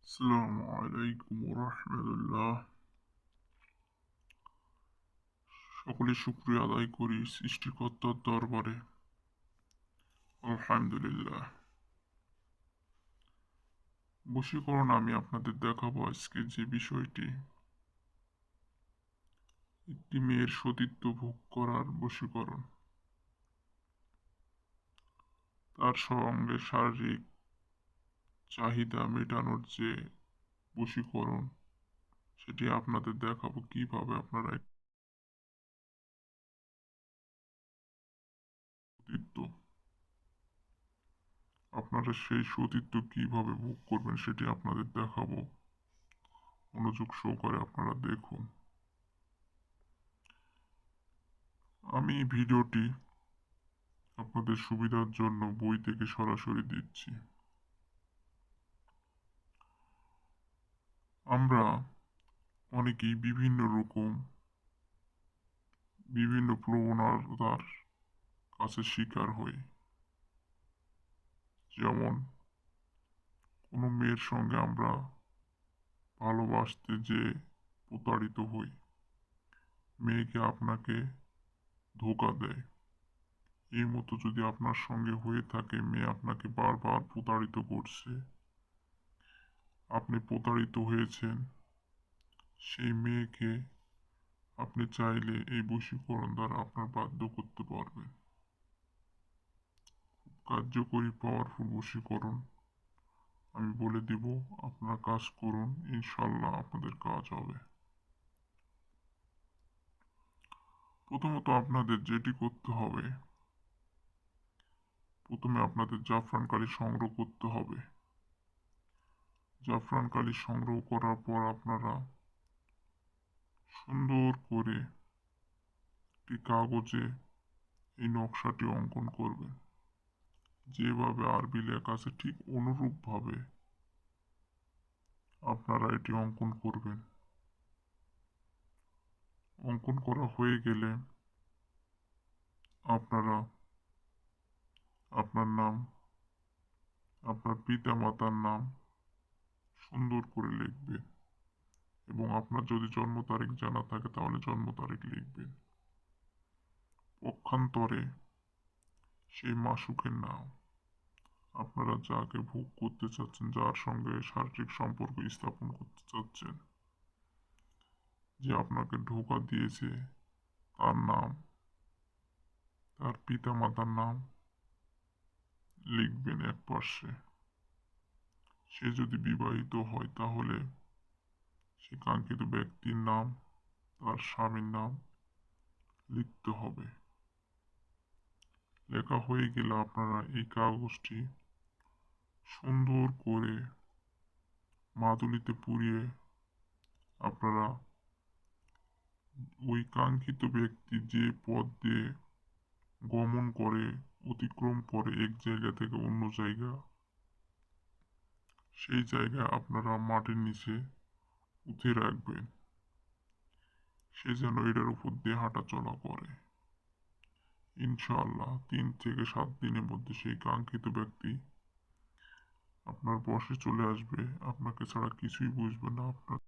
আসসালামু আলাইকুম রহমতুল্লাহ। সকলে শুক্রিয়া আদায় করি সৃষ্টিকর্তার দরবারে। আলহামদুলিল্লাহ। বশীকরণ আমি আপনাদের দেখাবো আজকে যে বিষয়টি, একটি মেয়ের সতীত্ব ভোগ করার বশীকরণ, তার সঙ্গে শারীরিক চাহিদা মেটানোর যে বশীকরণ, সেটি আপনাদের দেখাবো কিভাবে আপনারা সতীত্ব আপনারা সেই সতীত্ব কিভাবে ভোগ করবেন সেটি আপনাদের দেখাবো। মনোযোগ সহকারে আপনারা দেখুন। আমি ভিডিওটি আপনাদের সুবিধার জন্য বই থেকে সরাসরি দিচ্ছি। আমরা অনেকেই বিভিন্ন প্রবণতার কাছে শিকার হই। যেমন, কোনো মেয়ের সঙ্গে আমরা ভালোবাসতে যে প্রতারিত হই, মেয়েকে আপনাকে ধোঁকা দেয়। এই মতো যদি আপনার সঙ্গে হয়ে থাকে, মেয়ে আপনাকে বারবার প্রতারিত করছে, আপনি প্রতারিত হয়েছেন, সেই মেয়েকে আপনি চাইলে এই বশীকরণ দ্বারা আপনার বাধ্য করতে পারবেন। কার্যকরী পাওয়ারফুল বশীকরণ আমি বলে দিব, আপনারা কাজ করুন, ইনশাল্লাহ আপনাদের কাজ হবে। প্রথমত আপনাদের যেটি করতে হবে, প্রথমে আপনাদের জাফরান কালি সংগ্রহ করতে হবে। জাফরান কালি সংগ্রহ করার পর আপনারা সুন্দর করে একটি কাগজে এই নকশাটি অঙ্কন করবেন। যেভাবে আরবি লেখা আছে ঠিক অনুরূপভাবে আপনারা এটি অঙ্কন করবেন। অঙ্কন করা হয়ে গেলে আপনারা আপনার নাম, আপনার পিতা মাতার নাম সুন্দর করে লিখবেন এবং আপনার যদি জন্ম তারিখ জানা থাকে তাহলে জন্ম তারিখ লিখবেন। পক্ষান্তরে সেই মাসুকের নাম, আপনারা যাকে ভোগ করতে চাচ্ছেন, যার সঙ্গে শারীরিক সম্পর্ক স্থাপন করতে চাচ্ছেন, যে আপনাকে ধোঁকা দিয়েছে, তার নাম, তার পিতা মাতার নাম লিখবেন এক পার্শ্বে। সে যদি বিবাহিত হয় তাহলে সে কাঙ্ক্ষিত ব্যক্তির নাম, তার স্বামীর নাম লিখতে হবে। লেখা হয়ে গেলে আপনারা এই কাগজটি সুন্দর করে মাদুলিতে পুড়িয়ে আপনারা ওই কাঙ্ক্ষিত ব্যক্তি যে পথ দিয়ে গমন করে, অতিক্রম করে এক জায়গা থেকে অন্য জায়গা, সেই জায়গায় আপনারা মাটির নিচে পুঁতে রাখবেন। সে যেন এটার উপর দিয়ে হাঁটা চলা করে। ইনশাআল্লাহ 3 থেকে 7 দিনের মধ্যে সেই কাঙ্ক্ষিত ব্যক্তি আপনার বশে চলে আসবে। আপনাকে ছাড়া কিছুই বুঝবে না। আপনার